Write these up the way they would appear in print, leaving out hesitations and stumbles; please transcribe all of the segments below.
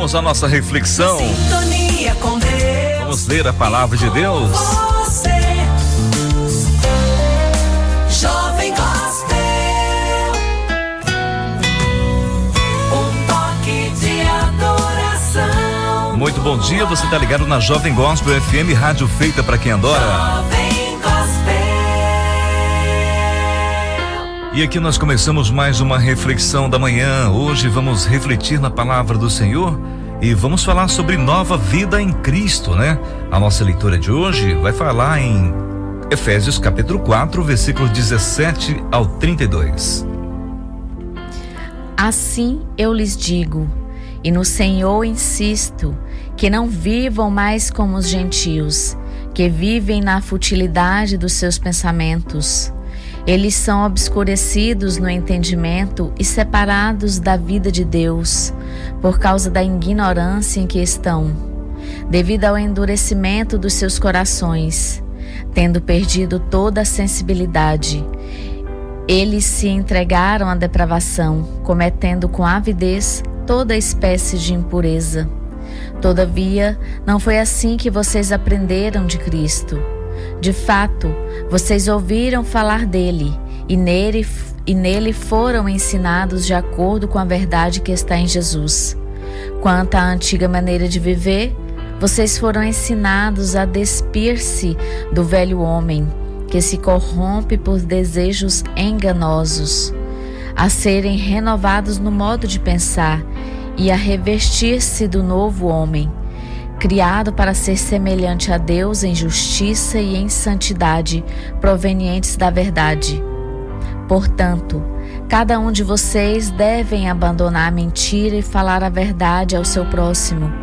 Vamos à nossa reflexão. Sintonia com Deus. Vamos ler a palavra de Deus. Você, Jovem Gospel, um toque de adoração. Muito bom dia, você está ligado na Jovem Gospel FM, rádio feita para quem adora. Jovem Gospel. E aqui nós começamos mais uma reflexão da manhã. Hoje vamos refletir na palavra do Senhor e vamos falar sobre nova vida em Cristo, né? A nossa leitura de hoje vai falar em Efésios capítulo 4, versículos 17 ao 32. Assim eu lhes digo, e no Senhor insisto, que não vivam mais como os gentios, que vivem na futilidade dos seus pensamentos. Eles são obscurecidos no entendimento e separados da vida de Deus, por causa da ignorância em que estão, devido ao endurecimento dos seus corações. Tendo perdido toda a sensibilidade, eles se entregaram à depravação, cometendo com avidez toda espécie de impureza. Todavia, não foi assim que vocês aprenderam de Cristo. De fato, vocês ouviram falar dele e nele foram ensinados de acordo com a verdade que está em Jesus. Quanto à antiga maneira de viver, vocês foram ensinados a despir-se do velho homem, que se corrompe por desejos enganosos, a serem renovados no modo de pensar e a revestir-se do novo homem, criado para ser semelhante a Deus em justiça e em santidade, provenientes da verdade. Portanto, cada um de vocês deve abandonar a mentira e falar a verdade ao seu próximo,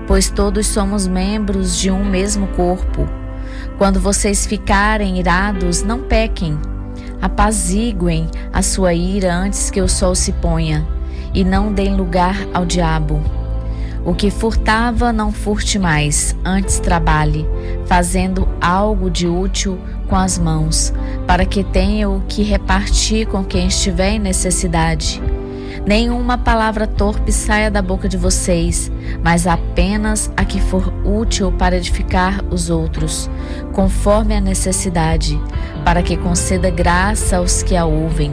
pois todos somos membros de um mesmo corpo. Quando vocês ficarem irados, não pequem. Apaziguem a sua ira antes que o sol se ponha, e não deem lugar ao diabo. O que furtava, não furte mais, antes trabalhe, fazendo algo de útil com as mãos, para que tenha o que repartir com quem estiver em necessidade. Nenhuma palavra torpe saia da boca de vocês, mas apenas a que for útil para edificar os outros, conforme a necessidade, para que conceda graça aos que a ouvem.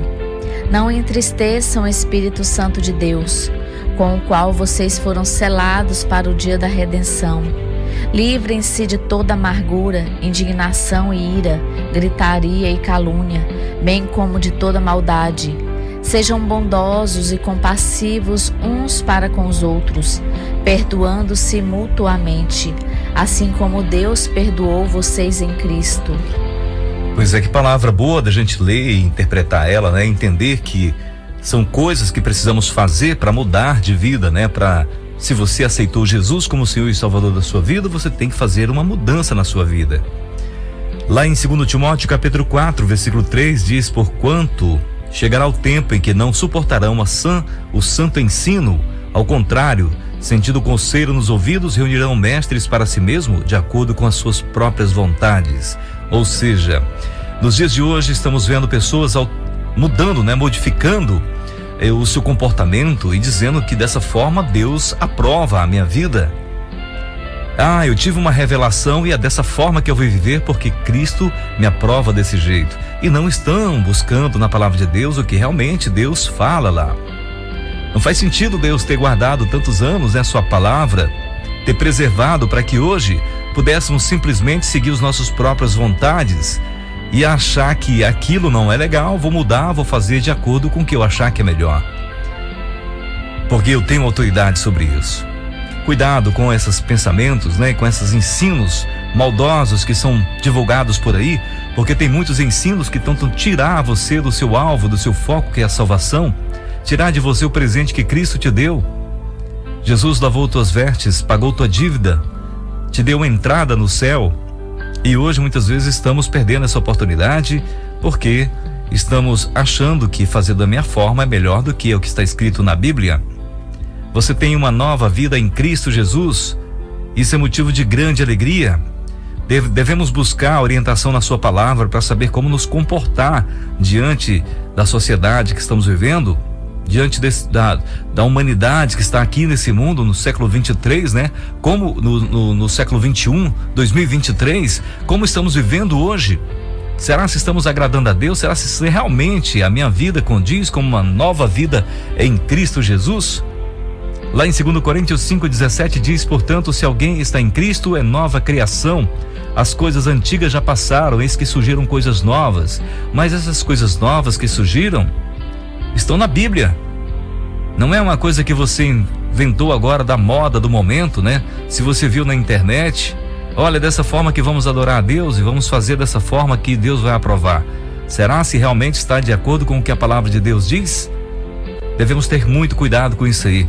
Não entristeçam o Espírito Santo de Deus, com o qual vocês foram selados para o dia da redenção. Livrem-se de toda amargura, indignação e ira, gritaria e calúnia, bem como de toda maldade. Sejam bondosos e compassivos uns para com os outros, perdoando-se mutuamente, assim como Deus perdoou vocês em Cristo. Pois é, que palavra boa da gente ler e interpretar ela, né? Entender que são coisas que precisamos fazer para mudar de vida, né? Se você aceitou Jesus como Senhor e Salvador da sua vida, você tem que fazer uma mudança na sua vida. Lá em 2 Timóteo capítulo 4, versículo 3 diz: porquanto chegará o tempo em que não suportarão o santo ensino, ao contrário, sentindo conselho nos ouvidos, reunirão mestres para si mesmo, de acordo com as suas próprias vontades. Ou seja, nos dias de hoje estamos vendo pessoas mudando, né, modificando o seu comportamento e dizendo que dessa forma Deus aprova a minha vida. Eu tive uma revelação e é dessa forma que eu vou viver porque Cristo me aprova desse jeito. E não estão buscando na palavra de Deus o que realmente Deus fala lá. Não faz sentido Deus ter guardado tantos anos, né, sua palavra, ter preservado para que hoje pudéssemos simplesmente seguir as nossas próprias vontades e achar que aquilo não é legal, vou mudar, vou fazer de acordo com o que eu achar que é melhor. Porque eu tenho autoridade sobre isso. Cuidado com esses pensamentos, né, com esses ensinos maldosos que são divulgados por aí, porque tem muitos ensinos que tentam tirar você do seu alvo, do seu foco, que é a salvação, tirar de você o presente que Cristo te deu. Jesus lavou tuas vestes, pagou tua dívida, te deu uma entrada no céu. E hoje muitas vezes estamos perdendo essa oportunidade porque estamos achando que fazer da minha forma é melhor do que o que está escrito na Bíblia. Você tem uma nova vida em Cristo Jesus. Isso é motivo de grande alegria. Devemos buscar orientação na sua palavra para saber como nos comportar diante da sociedade que estamos vivendo, diante da humanidade que está aqui nesse mundo no século 23, né? Como no século 21, 2023, como estamos vivendo hoje? Será se estamos agradando a Deus? Será se realmente a minha vida condiz com uma nova vida em Cristo Jesus? Lá em 2 Coríntios 5,17 diz: portanto, se alguém está em Cristo, é nova criação. As coisas antigas já passaram, eis que surgiram coisas novas. Mas essas coisas novas que surgiram estão na Bíblia. Não é uma coisa que você inventou agora da moda do momento, né? Se você viu na internet, olha, dessa forma que vamos adorar a Deus e vamos fazer dessa forma que Deus vai aprovar. Será se realmente está de acordo com o que a palavra de Deus diz? Devemos ter muito cuidado com isso aí.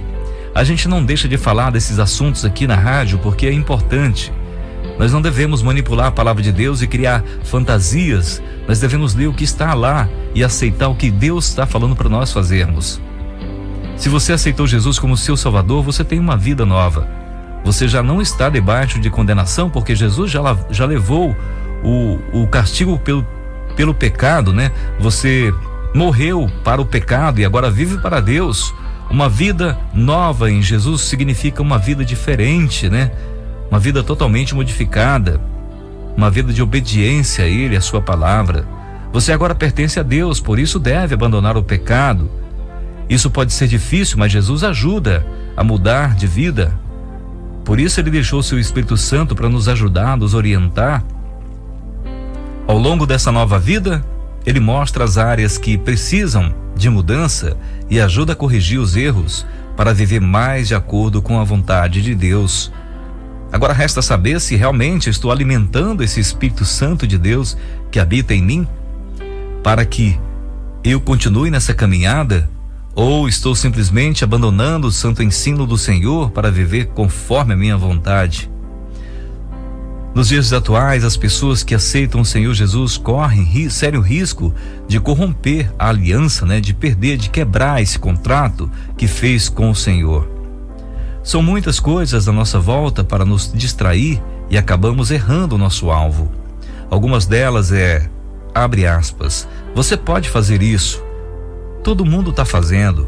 A gente não deixa de falar desses assuntos aqui na rádio porque é importante. Nós não devemos manipular a palavra de Deus e criar fantasias. Nós devemos ler o que está lá e aceitar o que Deus está falando para nós fazermos. Se você aceitou Jesus como seu Salvador, você tem uma vida nova. Você já não está debaixo de condenação, porque Jesus já levou o castigo pelo pecado, né? Você morreu para o pecado e agora vive para Deus. Uma vida nova em Jesus significa uma vida diferente, né? Uma vida totalmente modificada, uma vida de obediência a Ele, a sua palavra. Você agora pertence a Deus, por isso deve abandonar o pecado. Isso pode ser difícil, mas Jesus ajuda a mudar de vida. Por isso Ele deixou seu Espírito Santo para nos ajudar, nos orientar. Ao longo dessa nova vida, Ele mostra as áreas que precisam de mudança e ajuda a corrigir os erros para viver mais de acordo com a vontade de Deus. Agora resta saber se realmente estou alimentando esse Espírito Santo de Deus que habita em mim, para que eu continue nessa caminhada, ou estou simplesmente abandonando o santo ensino do Senhor para viver conforme a minha vontade. Nos dias atuais, as pessoas que aceitam o Senhor Jesus correm sério risco de corromper a aliança, né? De perder, de quebrar esse contrato que fez com o Senhor. São muitas coisas à nossa volta para nos distrair e acabamos errando o nosso alvo. Algumas delas abre aspas, você pode fazer isso. Todo mundo está fazendo.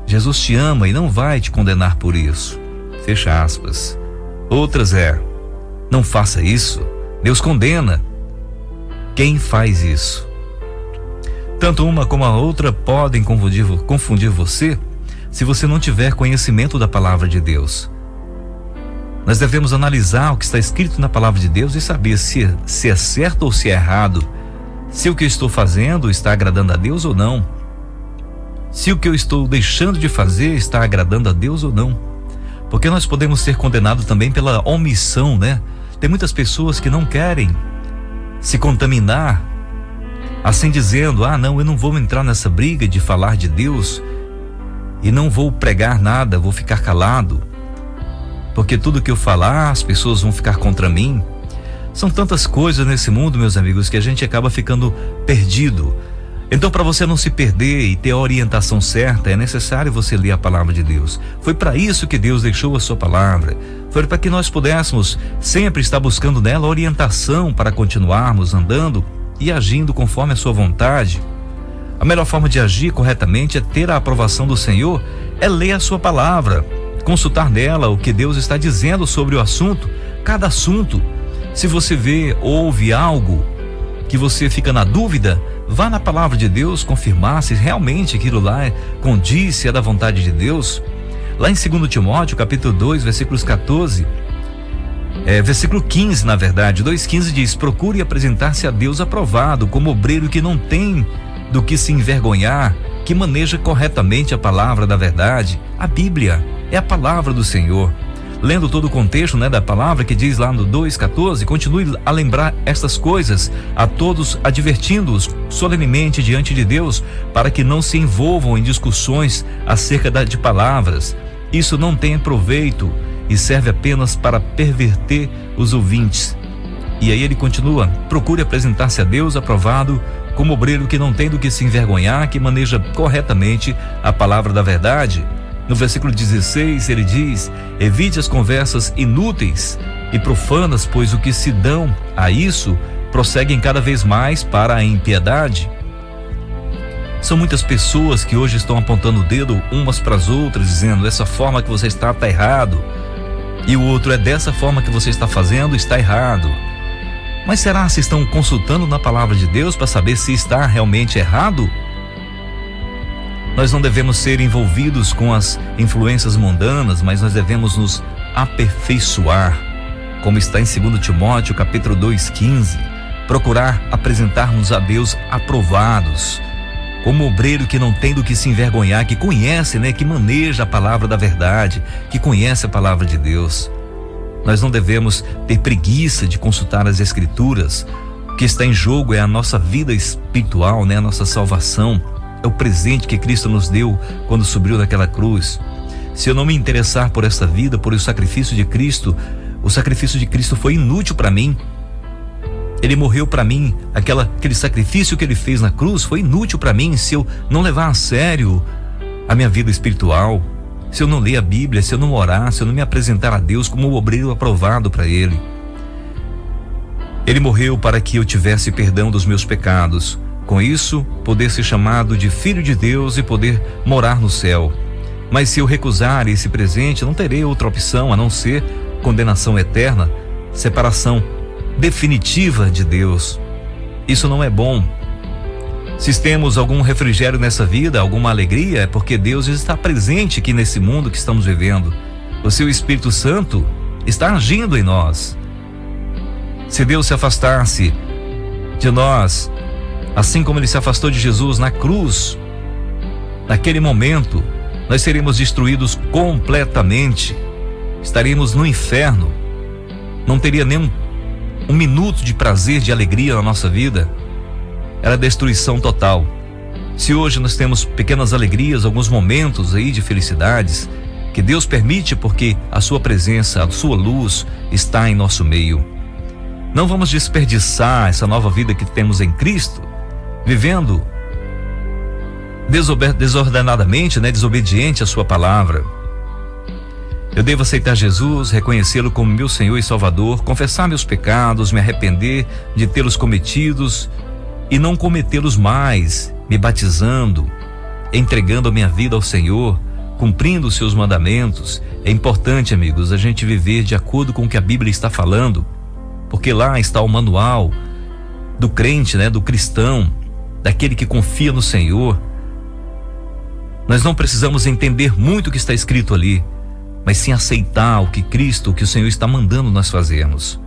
Jesus te ama e não vai te condenar por isso. Fecha aspas. Outras não faça isso. Deus condena quem faz isso. Tanto uma como a outra podem confundir você se você não tiver conhecimento da palavra de Deus. Nós devemos analisar o que está escrito na palavra de Deus e saber se é certo ou se é errado. Se o que eu estou fazendo está agradando a Deus ou não. Se o que eu estou deixando de fazer está agradando a Deus ou não. Porque nós podemos ser condenados também pela omissão, né? Tem muitas pessoas que não querem se contaminar, assim dizendo, não, eu não vou entrar nessa briga de falar de Deus e não vou pregar nada, vou ficar calado, porque tudo que eu falar, as pessoas vão ficar contra mim. São tantas coisas nesse mundo, meus amigos, que a gente acaba ficando perdido. Então, para você não se perder e ter a orientação certa, é necessário você ler a palavra de Deus. Foi para isso que Deus deixou a sua palavra. Foi para que nós pudéssemos sempre estar buscando nela orientação para continuarmos andando e agindo conforme a sua vontade. A melhor forma de agir corretamente é ter a aprovação do Senhor, é ler a sua palavra, consultar nela o que Deus está dizendo sobre o assunto, cada assunto. Se você ouve algo que você fica na dúvida, vá na palavra de Deus confirmar se realmente aquilo lá condiz, se é da vontade de Deus. Lá em 2 Timóteo, capítulo 2, versículos 14, versículo 15, na verdade, 2,15 diz: procure apresentar-se a Deus aprovado, como obreiro que não tem do que se envergonhar, que maneja corretamente a palavra da verdade. A Bíblia é a palavra do Senhor. Lendo todo o contexto, da palavra que diz lá no 2,14, continue a lembrar estas coisas a todos, advertindo-os solenemente diante de Deus, para que não se envolvam em discussões acerca de palavras. Isso não tem proveito e serve apenas para perverter os ouvintes. E aí ele continua: procure apresentar-se a Deus aprovado, como obreiro que não tem do que se envergonhar, que maneja corretamente a palavra da verdade. No versículo 16 ele diz: evite as conversas inúteis e profanas, pois o que se dão a isso prosseguem cada vez mais para a impiedade. São muitas pessoas que hoje estão apontando o dedo umas para as outras, dizendo: essa forma que você está errado. E o outro: é dessa forma que você está fazendo, está errado. Mas será se estão consultando na palavra de Deus para saber se está realmente errado? Nós não devemos ser envolvidos com as influências mundanas, mas nós devemos nos aperfeiçoar, como está em 2 Timóteo capítulo 2:15, procurar apresentar-nos a Deus aprovados, como obreiro que não tem do que se envergonhar, que conhece, que maneja a palavra da verdade, que conhece a palavra de Deus. Nós não devemos ter preguiça de consultar as Escrituras. O que está em jogo é a nossa vida espiritual, a nossa salvação. É o presente que Cristo nos deu quando subiu daquela cruz. Se eu não me interessar por essa vida, por o sacrifício de Cristo, o sacrifício de Cristo foi inútil para mim. Ele morreu para mim, aquele sacrifício que ele fez na cruz foi inútil para mim se eu não levar a sério a minha vida espiritual, se eu não ler a Bíblia, se eu não orar, se eu não me apresentar a Deus como um obreiro aprovado para Ele. Ele morreu para que eu tivesse perdão dos meus pecados, com isso poder ser chamado de filho de Deus e poder morar no céu. Mas se eu recusar esse presente, não terei outra opção a não ser condenação eterna, separação definitiva de Deus. Isso não é bom. Se temos algum refrigério nessa vida, alguma alegria, é porque Deus está presente aqui nesse mundo que estamos vivendo. O seu Espírito Santo está agindo em nós. Se Deus se afastasse de nós, assim como Ele se afastou de Jesus na cruz, naquele momento, nós seríamos destruídos completamente. Estaríamos no inferno. Não teria nem um minuto de prazer, de alegria na nossa vida. Era destruição total. Se hoje nós temos pequenas alegrias, alguns momentos aí de felicidades, que Deus permite porque a sua presença, a sua luz está em nosso meio. Não vamos desperdiçar essa nova vida que temos em Cristo, vivendo desordenadamente, desobediente à sua palavra. Eu devo aceitar Jesus, reconhecê-lo como meu Senhor e Salvador, confessar meus pecados, me arrepender de tê-los cometidos e não cometê-los mais, me batizando, entregando a minha vida ao Senhor, cumprindo os seus mandamentos. É importante, amigos, a gente viver de acordo com o que a Bíblia está falando, porque lá está o manual do crente, do cristão, daquele que confia no Senhor. Nós não precisamos entender muito o que está escrito ali, mas sim aceitar o que Cristo, o que o Senhor está mandando nós fazermos.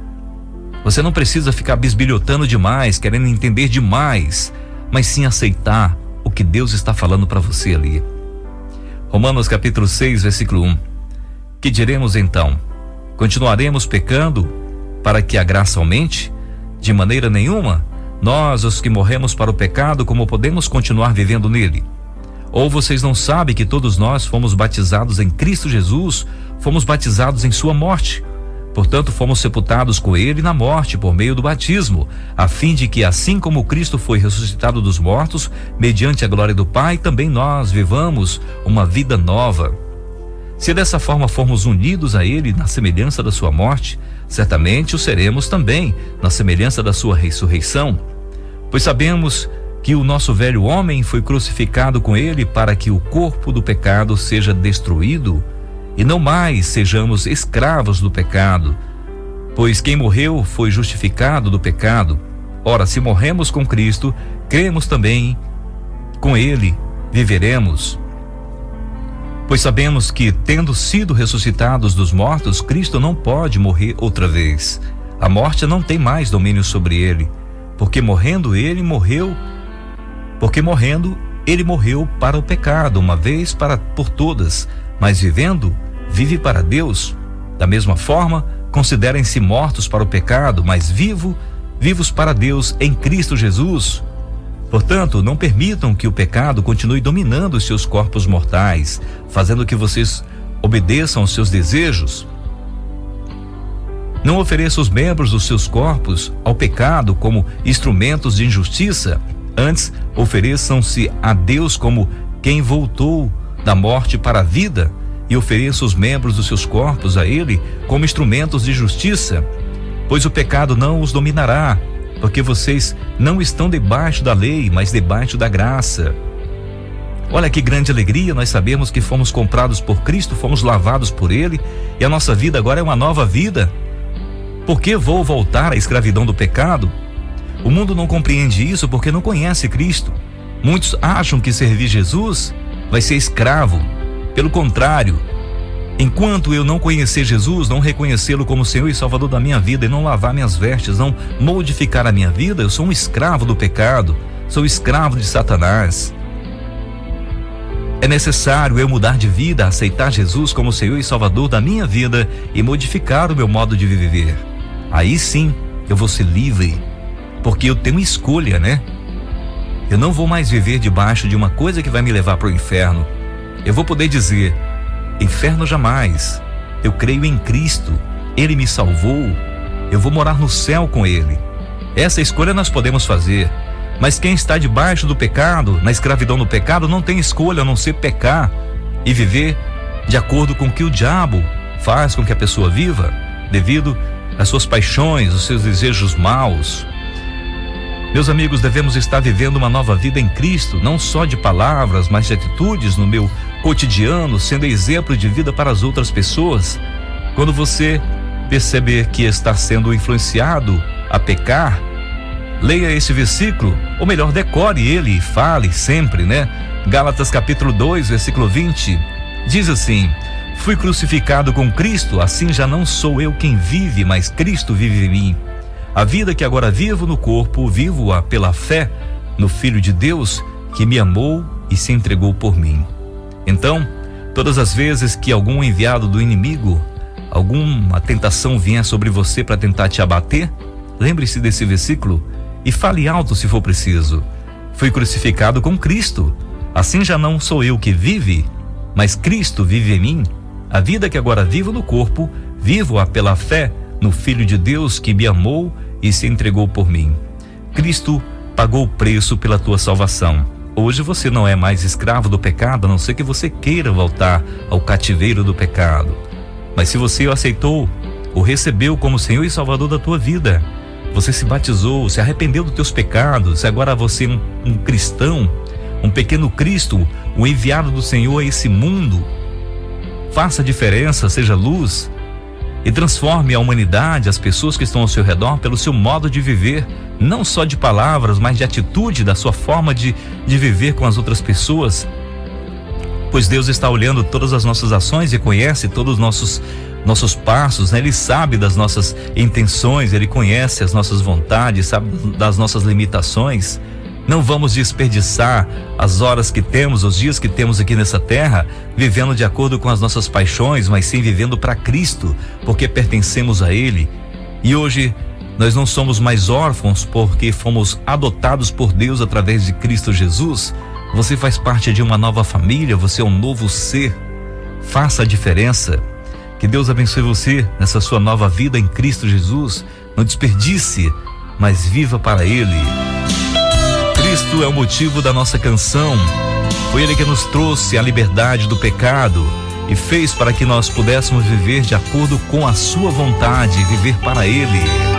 Você não precisa ficar bisbilhotando demais, querendo entender demais, mas sim aceitar o que Deus está falando para você ali. Romanos capítulo 6, versículo 1. Que diremos então? Continuaremos pecando para que a graça aumente? De maneira nenhuma. Nós, os que morremos para o pecado, como podemos continuar vivendo nele? Ou vocês não sabem que todos nós fomos batizados em Cristo Jesus, fomos batizados em sua morte? Portanto, fomos sepultados com ele na morte por meio do batismo, a fim de que, assim como Cristo foi ressuscitado dos mortos, mediante a glória do Pai, também nós vivamos uma vida nova. Se dessa forma formos unidos a ele na semelhança da sua morte, certamente o seremos também na semelhança da sua ressurreição. Pois sabemos que o nosso velho homem foi crucificado com ele para que o corpo do pecado seja destruído e não mais sejamos escravos do pecado, pois quem morreu foi justificado do pecado. Ora, se morremos com Cristo, cremos também com ele viveremos. Pois sabemos que, tendo sido ressuscitados dos mortos, Cristo não pode morrer outra vez. A morte não tem mais domínio sobre ele, porque morrendo ele morreu para o pecado, uma vez por todas, mas vivendo, vive para Deus. Da mesma forma, considerem-se mortos para o pecado, mas vivos para Deus em Cristo Jesus. Portanto, não permitam que o pecado continue dominando os seus corpos mortais, fazendo que vocês obedeçam aos seus desejos. Não ofereçam os membros dos seus corpos ao pecado como instrumentos de injustiça. Antes, ofereçam-se a Deus como quem voltou da morte para a vida, e ofereçam os membros dos seus corpos a Ele como instrumentos de justiça. Pois o pecado não os dominará, porque vocês não estão debaixo da lei, mas debaixo da graça. Olha que grande alegria nós sabemos que fomos comprados por Cristo, fomos lavados por Ele e a nossa vida agora é uma nova vida. Por que vou voltar à escravidão do pecado? O mundo não compreende isso porque não conhece Cristo. Muitos acham que servir Jesus vai ser escravo. Pelo contrário, enquanto eu não conhecer Jesus, não reconhecê-lo como Senhor e Salvador da minha vida e não lavar minhas vestes, não modificar a minha vida, eu sou um escravo do pecado, sou escravo de Satanás. É necessário eu mudar de vida, aceitar Jesus como Senhor e Salvador da minha vida e modificar o meu modo de viver. Aí sim eu vou ser livre, porque eu tenho escolha, né? Eu não vou mais viver debaixo de uma coisa que vai me levar para o inferno. Eu vou poder dizer: inferno jamais. Eu creio em Cristo, Ele me salvou, eu vou morar no céu com Ele. Essa escolha nós podemos fazer. Mas quem está debaixo do pecado, na escravidão do pecado, não tem escolha a não ser pecar e viver de acordo com o que o diabo faz com que a pessoa viva, devido às suas paixões, os seus desejos maus. Meus amigos, devemos estar vivendo uma nova vida em Cristo, não só de palavras, mas de atitudes no meu cotidiano, sendo exemplo de vida para as outras pessoas. Quando você perceber que está sendo influenciado a pecar, leia esse versículo, ou melhor, decore ele e fale sempre, né? Gálatas capítulo 2, versículo 20, diz assim: fui crucificado com Cristo, assim já não sou eu quem vive, mas Cristo vive em mim. A vida que agora vivo no corpo, vivo-a pela fé no Filho de Deus, que me amou e se entregou por mim. Então, todas as vezes que algum enviado do inimigo, alguma tentação vier sobre você para tentar te abater, lembre-se desse versículo e fale alto se for preciso: fui crucificado com Cristo, assim já não sou eu que vive, mas Cristo vive em mim. A vida que agora vivo no corpo, vivo-a pela fé no Filho de Deus que me amou e se entregou por mim. Cristo pagou o preço pela tua salvação. Hoje você não é mais escravo do pecado, a não ser que você queira voltar ao cativeiro do pecado. Mas se você o aceitou, o recebeu como Senhor e Salvador da tua vida, você se batizou, se arrependeu dos teus pecados, agora você é um cristão, um pequeno Cristo, o enviado do Senhor a esse mundo. Faça a diferença, seja luz e transforme a humanidade, as pessoas que estão ao seu redor, pelo seu modo de viver, não só de palavras, mas de atitude, da sua forma de viver com as outras pessoas. Pois Deus está olhando todas as nossas ações e conhece todos os nossos passos, né? Ele sabe das nossas intenções, Ele conhece as nossas vontades, sabe das nossas limitações. Não vamos desperdiçar as horas que temos, os dias que temos aqui nessa terra, vivendo de acordo com as nossas paixões, mas sim vivendo para Cristo, porque pertencemos a Ele. E hoje nós não somos mais órfãos porque fomos adotados por Deus através de Cristo Jesus. Você faz parte de uma nova família, você é um novo ser. Faça a diferença. Que Deus abençoe você nessa sua nova vida em Cristo Jesus. Não desperdice, mas viva para Ele. Cristo é o motivo da nossa canção. Foi Ele que nos trouxe a liberdade do pecado e fez para que nós pudéssemos viver de acordo com a sua vontade, viver para Ele.